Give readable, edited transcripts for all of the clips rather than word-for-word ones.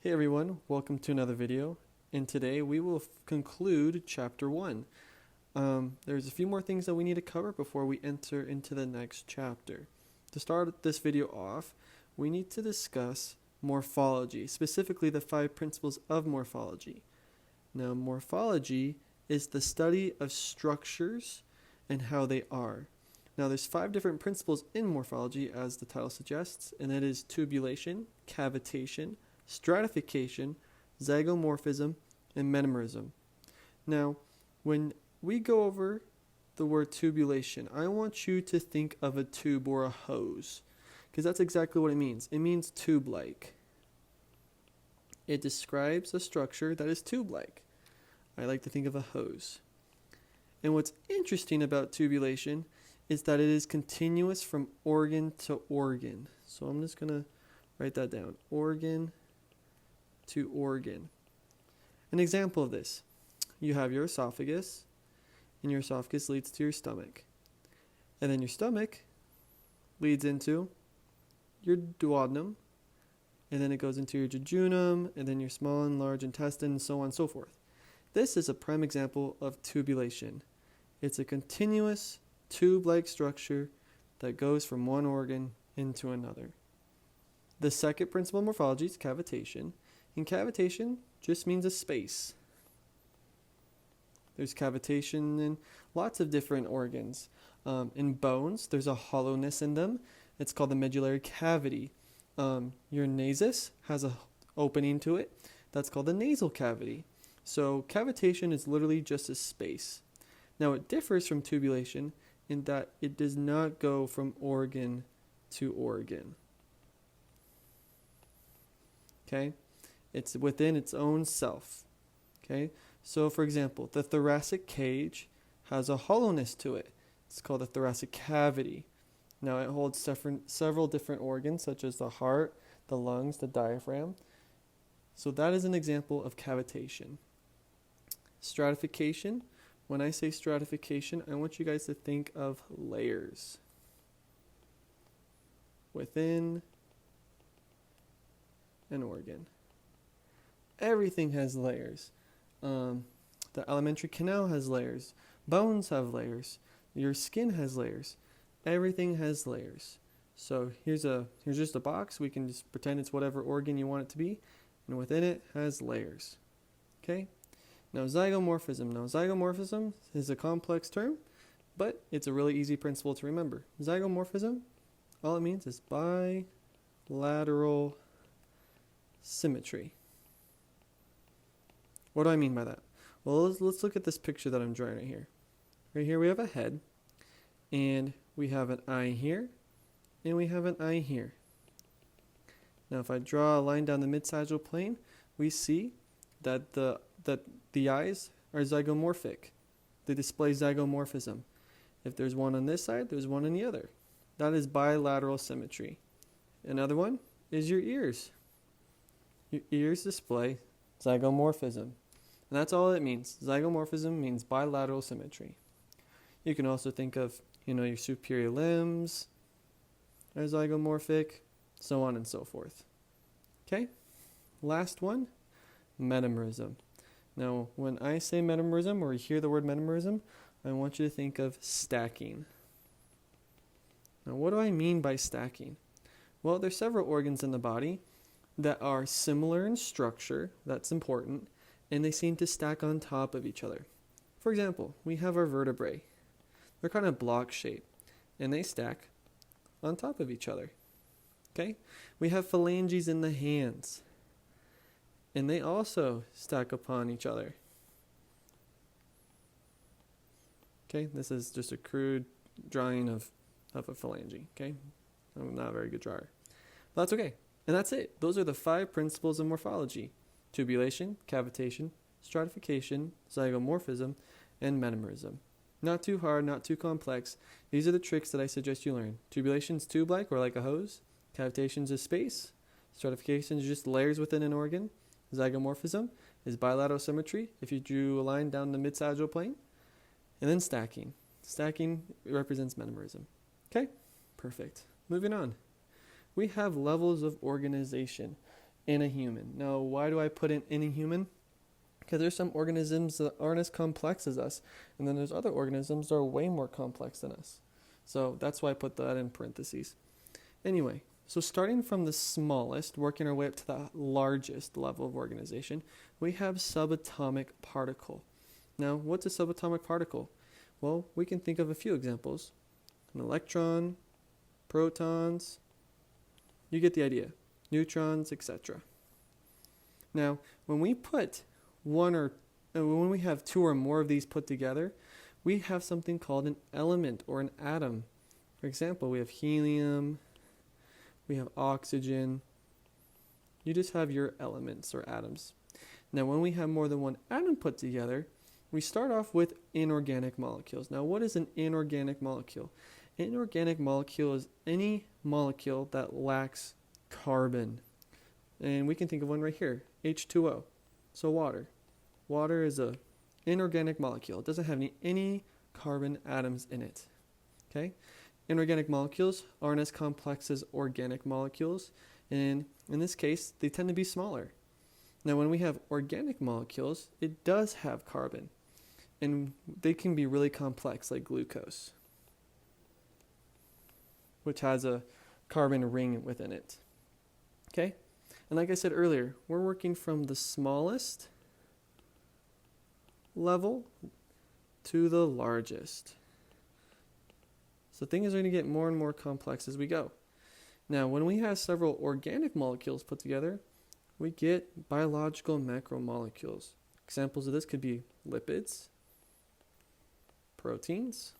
Hey everyone, welcome to another video, and today we will conclude chapter 1. There's a few more things that we need to cover before we enter into the next chapter. To start this video off, we need to discuss morphology, specifically the 5 principles of morphology. Now, morphology is the study of structures and how they are. Now, there's 5 different principles in morphology, as the title suggests, and that is tubulation, cavitation, stratification, zygomorphism, and metamerism. Now, when we go over the word tubulation, I want you to think of a tube or a hose, because that's exactly what it means. It means tube-like. It describes a structure that is tube-like. I like to think of a hose. And what's interesting about tubulation is that it is continuous from organ to organ. So I'm just going to write that down. Organ to organ. An example of this, you have your esophagus, and your esophagus leads to your stomach. And then your stomach leads into your duodenum, and then it goes into your jejunum, and then your small and large intestine, and so on and so forth. This is a prime example of tubulation. It's a continuous tube-like structure that goes from one organ into another. The second principle of morphology is cavitation. And cavitation just means a space. There's cavitation in lots of different organs. In bones, there's a hollowness in them. It's called the medullary cavity. Your nasus has an opening to it. That's called the nasal cavity. So cavitation is literally just a space. Now it differs from tubulation in that it does not go from organ to organ. Okay? It's within its own self. Okay? So for example, the thoracic cage has a hollowness to it. It's called the thoracic cavity. Now it holds several different organs such as the heart, the lungs, the diaphragm. So that is an example of cavitation. Stratification. When I say stratification, I want you guys to think of layers. Within an organ. Everything has layers. The alimentary canal has layers. Bones have layers. Your skin has layers. Everything has layers. So here's just a box. We can just pretend it's whatever organ you want it to be, and within it has layers. Okay? Now zygomorphism. Now zygomorphism is a complex term, but it's a really easy principle to remember. Zygomorphism, all it means is bilateral symmetry. What do I mean by that? Well, let's look at this picture that I'm drawing right here. Right here we have a head, and we have an eye here, and we have an eye here. Now if I draw a line down the mid-sagittal plane, we see that the eyes are zygomorphic. They display zygomorphism. If there's one on this side, there's one on the other. That is bilateral symmetry. Another one is your ears. Your ears display zygomorphism. And that's all it means. Zygomorphism means bilateral symmetry. You can also think of, your superior limbs as zygomorphic, so on and so forth. Okay? Last one, metamerism. Now, when I say metamerism, or you hear the word metamerism, I want you to think of stacking. Now, what do I mean by stacking? Well, there's several organs in the body that are similar in structure, that's important, and they seem to stack on top of each other. For example, we have our vertebrae. They're kind of block shaped, and they stack on top of each other. Okay? We have phalanges in the hands, and they also stack upon each other. Okay? This is just a crude drawing of a phalange. Okay? I'm not a very good drawer. But that's okay. And that's it. Those are the 5 principles of morphology. Tubulation, cavitation, stratification, zygomorphism, and metamerism. Not too hard, not too complex. These are the tricks that I suggest you learn. Tubulation is tube-like or like a hose. Cavitation is a space. Stratification is just layers within an organ. Zygomorphism is bilateral symmetry if you drew a line down the mid-sagittal plane. And then stacking. Stacking represents metamerism. Okay? Perfect. Moving on. We have levels of organization. in a human. Now, why do I put it in a human? Because there's some organisms that aren't as complex as us, and then there's other organisms that are way more complex than us. So that's why I put that in parentheses. Anyway, so starting from the smallest, working our way up to the largest level of organization, we have subatomic particle. Now, what's a subatomic particle? Well, we can think of a few examples. An electron, protons, you get the idea. Neutrons, etc. Now, when we have two or more of these put together, we have something called an element or an atom. For example, we have helium, we have oxygen. You just have your elements or atoms. Now, when we have more than one atom put together, we start off with inorganic molecules. Now, what is an inorganic molecule? An inorganic molecule is any molecule that lacks carbon. And we can think of one right here, H2O. So water. Water is an inorganic molecule. It doesn't have any carbon atoms in it. Okay? Inorganic molecules aren't as complex as organic molecules, and in this case, they tend to be smaller. Now, when we have organic molecules, it does have carbon, and they can be really complex, like glucose, which has a carbon ring within it. Okay? And like I said earlier, we're working from the smallest level to the largest. So things are going to get more and more complex as we go. Now, when we have several organic molecules put together, we get biological macromolecules. Examples of this could be lipids, proteins,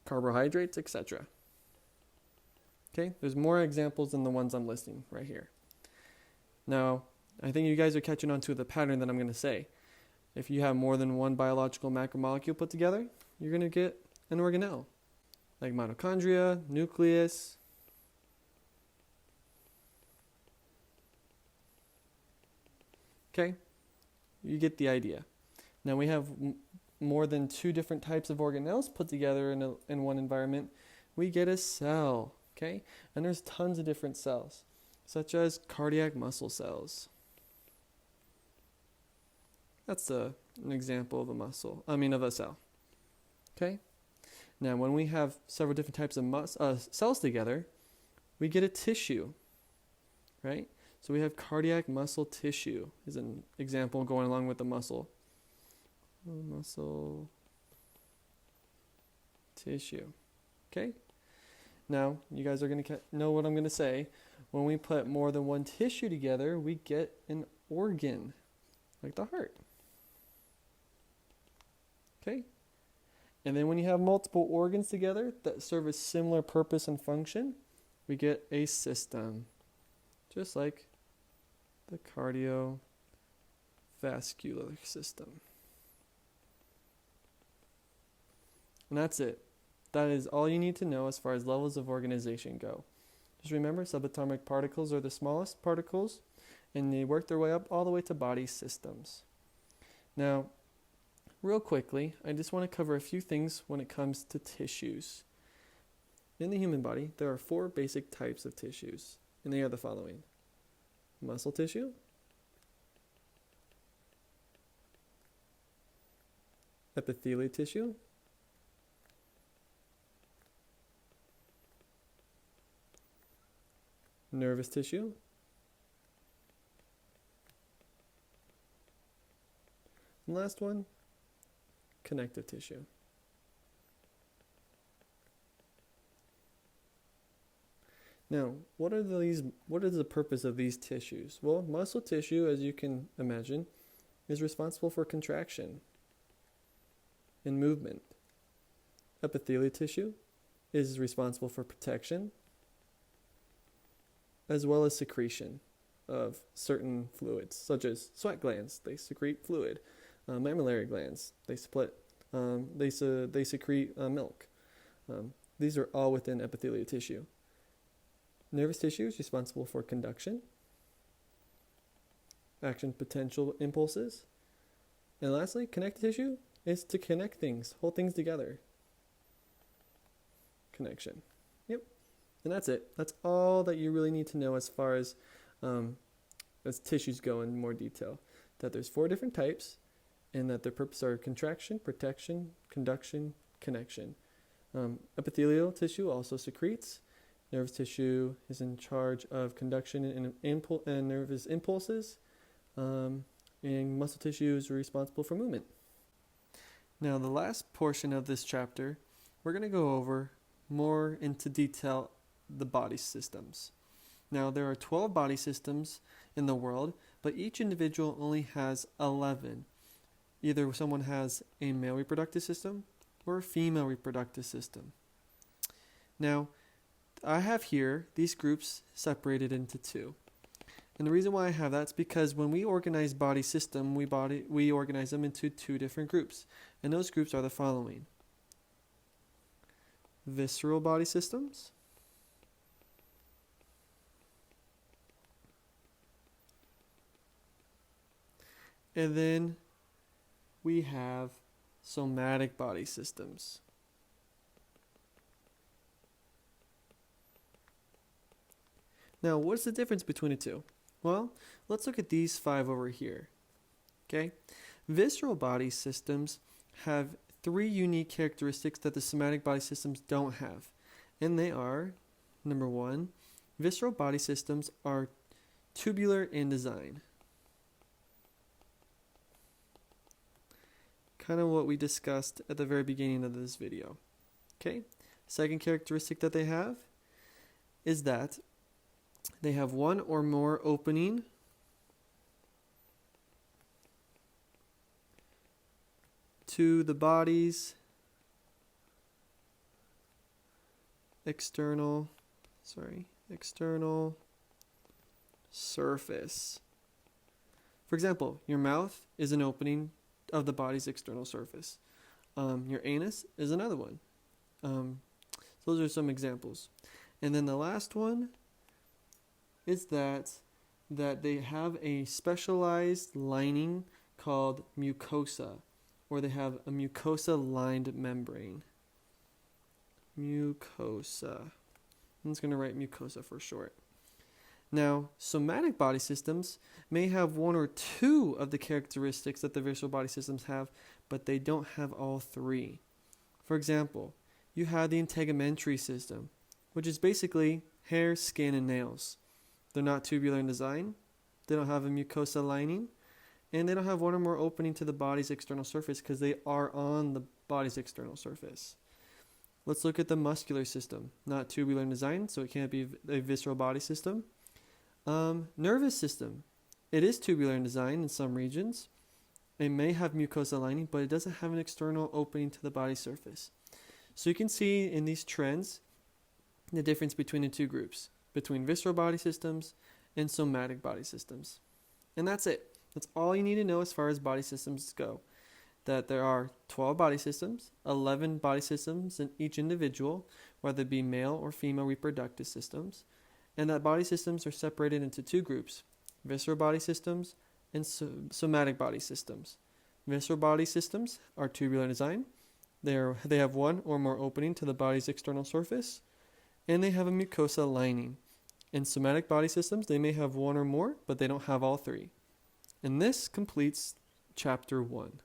carbohydrates, etc. Okay, there's more examples than the ones I'm listing right here. Now, I think you guys are catching on to the pattern that I'm going to say. If you have more than one biological macromolecule put together, you're going to get an organelle, like mitochondria, nucleus. Okay, you get the idea. Now we have more than two different types of organelles put together in one environment. We get a cell, okay? And there's tons of different cells, such as cardiac muscle cells. That's an example of a cell, okay? Now, when we have several different types of cells together, we get a tissue, right? So we have cardiac muscle tissue is an example going along with the muscle. Muscle tissue, okay? Now, you guys are going to know what I'm going to say. When we put more than one tissue together, we get an organ, like the heart, okay? And then when you have multiple organs together that serve a similar purpose and function, we get a system, just like the cardiovascular system. And that's it. That is all you need to know as far as levels of organization go. Just remember, subatomic particles are the smallest particles, and they work their way up all the way to body systems. Now, real quickly, I just want to cover a few things when it comes to tissues. In the human body, there are 4 basic types of tissues, and they are the following: muscle tissue, epithelial tissue, nervous tissue, and last one, connective tissue. Now, what is the purpose of these tissues? Well, muscle tissue, as you can imagine, is responsible for contraction and movement. Epithelial tissue is responsible for protection, as well as secretion of certain fluids, such as sweat glands. They secrete fluid. Mammillary glands, they secrete milk. These are all within epithelial tissue. Nervous tissue is responsible for conduction, action potential impulses, and lastly, connective tissue is to connect things, hold things together. Connection. Yep. And that's it. That's all that you really need to know as far as tissues go in more detail. That there's 4 different types, and that their purpose are contraction, protection, conduction, connection. Epithelial tissue also secretes. Nervous tissue is in charge of conduction and nervous impulses. And muscle tissue is responsible for movement. Now, the last portion of this chapter, we're going to go over more into detail the body systems. Now, there are 12 body systems in the world, but each individual only has 11. Either someone has a male reproductive system or a female reproductive system. Now, I have here these groups separated into 2. And the reason why I have that is because when we organize body system, we organize them into 2 different groups. And those groups are the following: visceral body systems and then we have somatic body systems. Now, what's the difference between the 2? Well, let's look at these 5 over here. Okay? Visceral body systems have 3 unique characteristics that the somatic body systems don't have. And they are, number 1, visceral body systems are tubular in design. Kind of what we discussed at the very beginning of this video. Okay? Second characteristic that they have is that they have 1 or more opening to the body's external surface. For example, your mouth is an opening of the body's external surface. Your anus is another one. Those are some examples. And then the last one is that they have a specialized lining called mucosa, or they have a mucosa-lined membrane. Mucosa. I'm just going to write mucosa for short. Now, somatic body systems may have 1 or 2 of the characteristics that the visceral body systems have, but they don't have all 3. For example, you have the integumentary system, which is basically hair, skin, and nails. They're not tubular in design, they don't have a mucosa lining, and they don't have 1 or more opening to the body's external surface because they are on the body's external surface. Let's look at the muscular system. Not tubular in design, so it can't be a visceral body system. Nervous system. It is tubular in design in some regions. It may have mucosa lining, but it doesn't have an external opening to the body surface. So you can see in these trends the difference between the 2 groups, between visceral body systems and somatic body systems. And that's it. That's all you need to know as far as body systems go. That there are 12 body systems, 11 body systems in each individual, whether it be male or female reproductive systems, and that body systems are separated into 2 groups, visceral body systems and somatic body systems. Visceral body systems are tubular in design. They have 1 or more opening to the body's external surface, and they have a mucosa lining. In somatic body systems, they may have 1 or more, but they don't have all 3. And this completes Chapter 1.